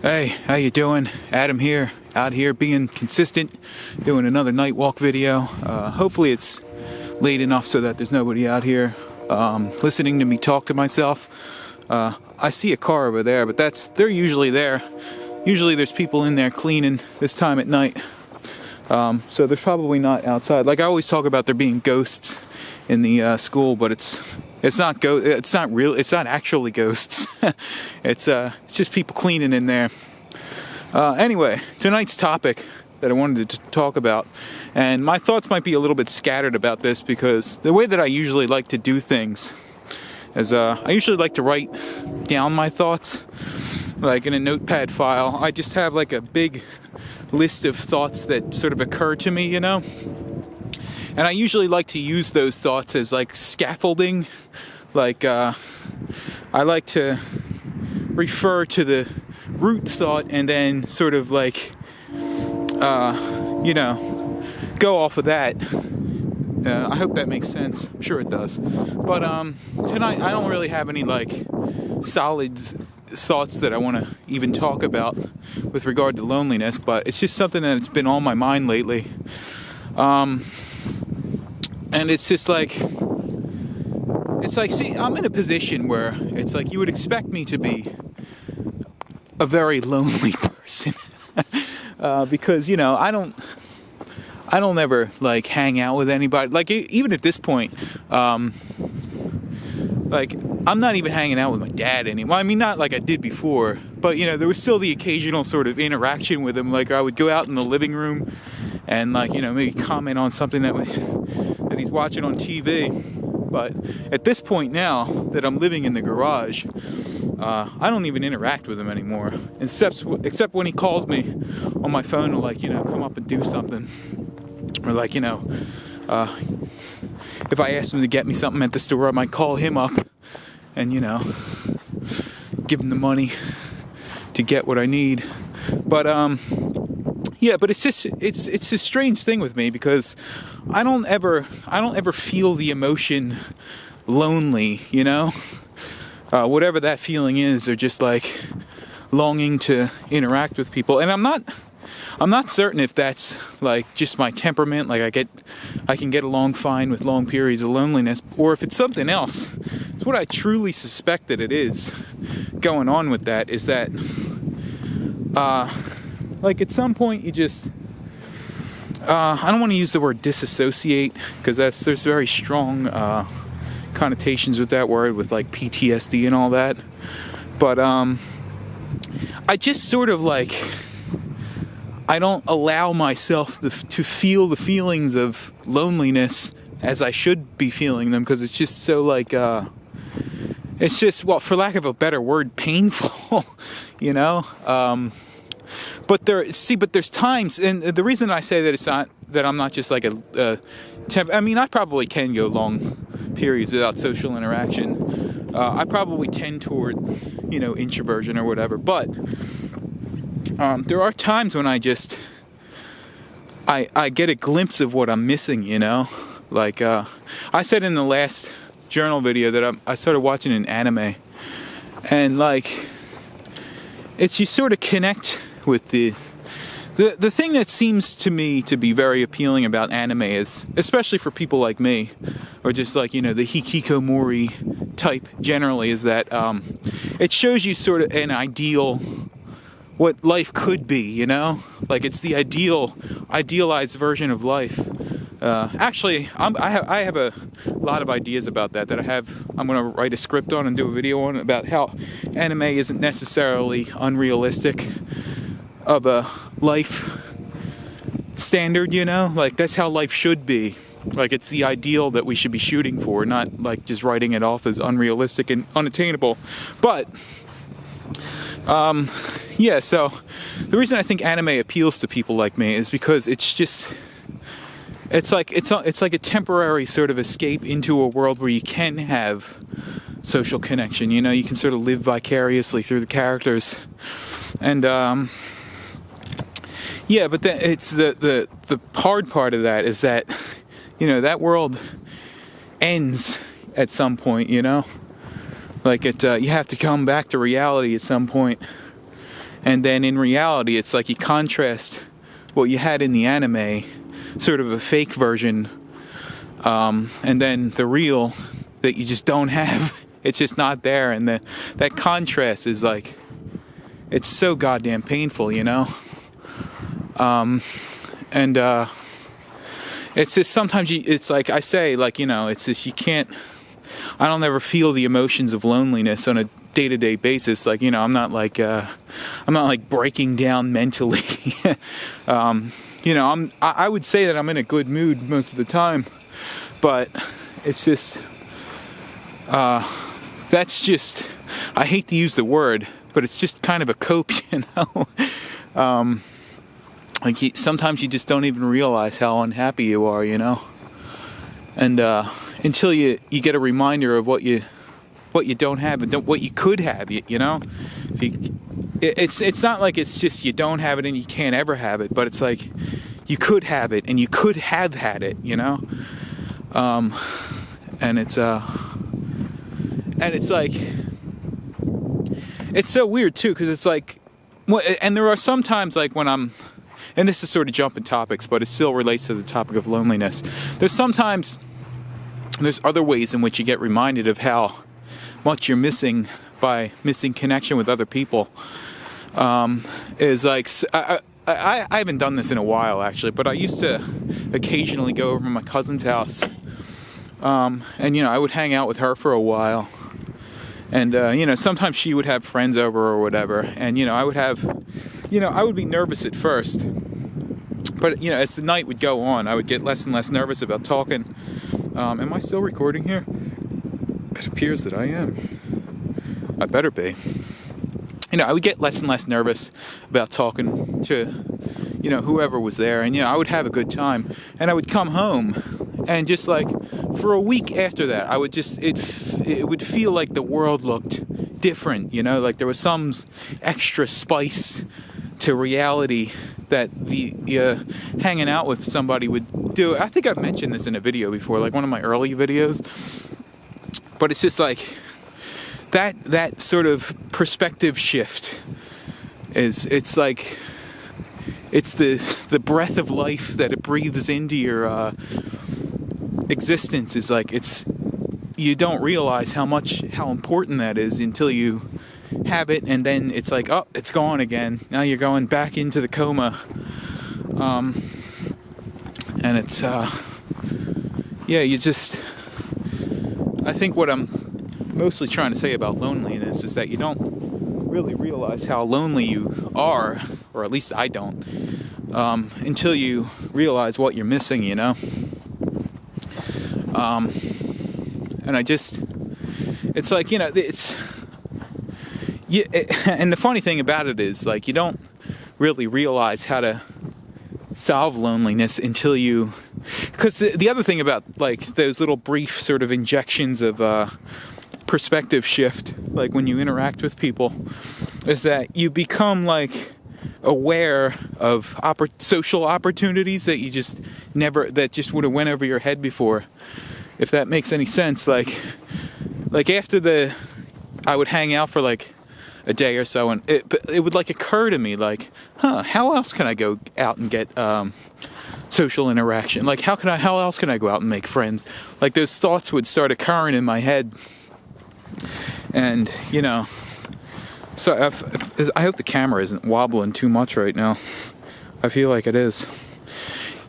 Hey, how you doing? Adam here, out here being consistent, doing another night walk video. Hopefully it's late enough so that there's nobody out here listening to me talk to myself. I see a car over there, but they're usually there. Usually there's people in there cleaning this time at night. So there's probably not outside. Like I always talk about there being ghosts in the school, but it's not real. It's not actually ghosts. It's just people cleaning in there. Anyway, tonight's topic that I wanted to talk about, and my thoughts might be a little bit scattered about this because the way that I usually like to do things is I usually like to write down my thoughts, like in a notepad file. I just have like a big list of thoughts that sort of occur to me, and I usually like to use those thoughts as like scaffolding. Like I like to refer to the root thought and then sort of like go off of that. I hope that makes sense. I'm sure it does. But tonight I don't really have any like solid thoughts that I want to even talk about with regard to loneliness, but it's just something that's been on my mind lately. And it's just like, see, I'm in a position where it's like you would expect me to be a very lonely person because, I don't ever like hang out with anybody. Like even at this point, like I'm not even hanging out with my dad anymore. I mean, not like I did before, but there was still the occasional sort of interaction with him. Like I would go out in the living room and like, maybe comment on something that he's watching on TV. But at this point now that I'm living in the garage, I don't even interact with him anymore, except when he calls me on my phone to like, come up and do something. Or like, if I asked him to get me something at the store, I might call him up and, give him the money to get what I need. But, yeah, but it's a strange thing with me because I don't ever feel the emotion lonely, whatever that feeling is, or just like longing to interact with people. And I'm not certain if that's like just my temperament, like I can get along fine with long periods of loneliness, or if it's something else. It's what I truly suspect that it is going on with that is that like at some point you just I don't want to use the word disassociate because there's very strong connotations with that word, with like PTSD and all that, but I just sort of like I don't allow myself to feel the feelings of loneliness as I should be feeling them, because it's just so like it's just, well, for lack of a better word, painful. But there's times, and the reason I say that it's not that I'm not just like I probably can go long periods without social interaction. I probably tend toward introversion or whatever, but there are times when I get a glimpse of what I'm missing. Like I said in the last journal video that I started watching an anime, and like it's you sort of connect with the thing that seems to me to be very appealing about anime is, especially for people like me, or just like the hikikomori type generally, is that it shows you sort of an ideal, what life could be, like it's the idealized version of life. Actually, I have a lot of ideas about that I'm going to write a script on and do a video on, about how anime isn't necessarily unrealistic of a life standard, like that's how life should be. Like it's the ideal that we should be shooting for, not like just writing it off as unrealistic and unattainable. But yeah, so the reason I think anime appeals to people like me is because it's like a temporary sort of escape into a world where you can have social connection. You can sort of live vicariously through the characters, and yeah. But then it's the hard part of that is that that world ends at some point. Like you have to come back to reality at some point. And then in reality, it's like you contrast what you had in the anime, sort of a fake version, and then the real that you just don't have. It's just not there. And that contrast is like, it's so goddamn painful, you know? It's just sometimes it's like I say, like, you know, it's just I don't ever feel the emotions of loneliness on a day-to-day basis. Like, you know, I'm not like breaking down mentally. You know, I would say that I'm in a good mood most of the time, but it's just, that's just, I hate to use the word, but it's just kind of a cope, you know? Like, sometimes you just don't even realize how unhappy you are, you know? And until you get a reminder of what you don't have and what you could have, you know? It's not like it's just you don't have it and you can't ever have it, but it's like you could have it and you could have had it, you know? And it's like, it's so weird too, because it's like, and there are some times like when I'm, and this is sort of jumping topics, but it still relates to the topic of loneliness. There's other ways in which you get reminded of how much you're missing by missing connection with other people. Is like, I haven't done this in a while actually, but I used to occasionally go over to my cousin's house. And, you know, I would hang out with her for a while. And, you know, sometimes she would have friends over or whatever. And, you know, I would be nervous at first. But, you know, as the night would go on, I would get less and less nervous about talking. Am I still recording here? It appears that I am. I better be. You know, I would get less and less nervous about talking to, you know, whoever was there. And, you know, I would have a good time. And I would come home and just like, for a week after that, I would just, it would feel like the world looked different, you know, like there was some extra spice to reality that the hanging out with somebody would do. I think I've mentioned this in a video before, like one of my early videos. But it's just like that sort of perspective shift it's like it's the breath of life that it breathes into your existence. Is like you don't realize how important that is until you have it, and then it's like, oh, it's gone again. Now you're going back into the coma. And it's I think what I'm mostly trying to say about loneliness is that you don't really realize how lonely you are, or at least I don't, until you realize what you're missing, you know? And it's like, you know, and the funny thing about it is, like, you don't really realize how to solve loneliness until you, because the other thing about, like, those little brief sort of injections of perspective shift, like when you interact with people, is that you become, like, aware of social opportunities that you just never, that just would have went over your head before, if that makes any sense. Like after I would hang out for like a day or so, and it would like occur to me, like, how else can I go out and get social interaction? Like, how else can I go out and make friends? Like, those thoughts would start occurring in my head. And, you know, so I hope the camera isn't wobbling too much right now. I feel like it is.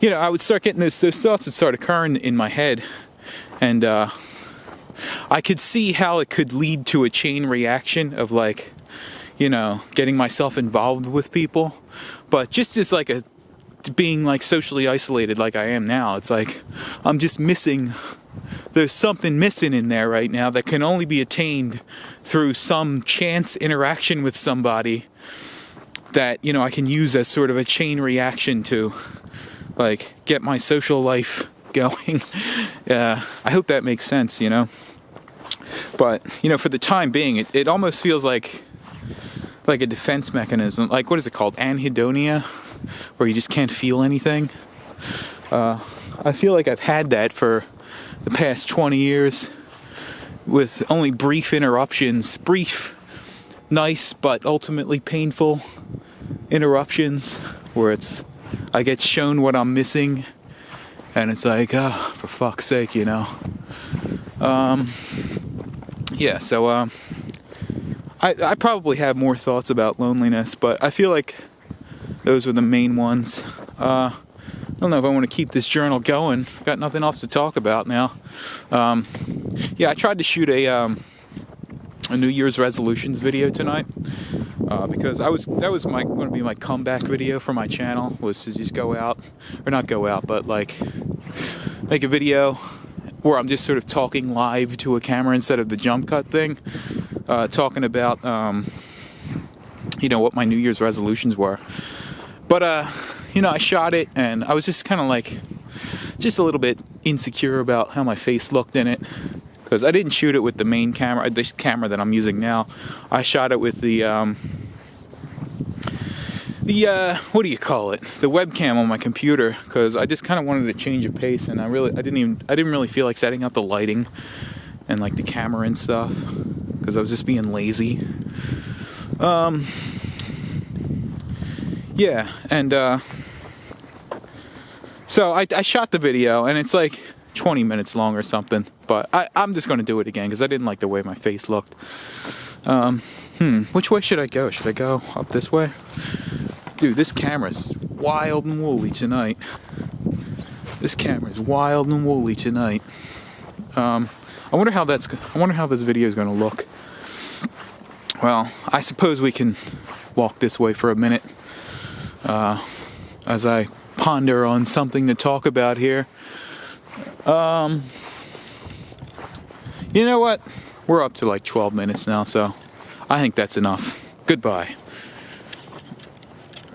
You know, I would start getting those thoughts would start occurring in my head, and I could see how it could lead to a chain reaction of, like, you know, getting myself involved with people. But just as like being like socially isolated like I am now, it's like I'm just missing, there's something missing in there right now that can only be attained through some chance interaction with somebody that, you know, I can use as sort of a chain reaction to, like, get my social life going. I hope that makes sense, you know. But, you know, for the time being, it almost feels like a defense mechanism. Like, what is it called? Anhedonia? Where you just can't feel anything. I feel like I've had that for the past 20 years with only brief interruptions. Brief, nice, but ultimately painful interruptions where I get shown what I'm missing, and it's like, oh, for fuck's sake, you know. Yeah, so I probably have more thoughts about loneliness, but I feel like those were the main ones. I don't know if I want to keep this journal going. Got nothing else to talk about now. Yeah, I tried to shoot a New Year's resolutions video tonight because that was going to be my comeback video for my channel, was to just go out, or not go out, but like make a video where I'm just sort of talking live to a camera instead of the jump cut thing, talking about what my New Year's resolutions were. But I shot it, and I was just kind of like just a little bit insecure about how my face looked in it, because I didn't shoot it with the main camera, this camera that I'm using now. I shot it with the what do you call it? The webcam on my computer, because I just kind of wanted to change of pace, and I didn't really feel like setting up the lighting and like the camera and stuff, because I was just being lazy. Yeah, and so I shot the video, and it's like 20 minutes long or something, but I'm just going to do it again because I didn't like the way my face looked. Which way should I go? Should I go up this way? Dude, this camera's wild and woolly tonight. I wonder how this video is going to look. Well, I suppose we can walk this way for a minute as I ponder on something to talk about here. You know what? We're up to like 12 minutes now, so I think that's enough. Goodbye.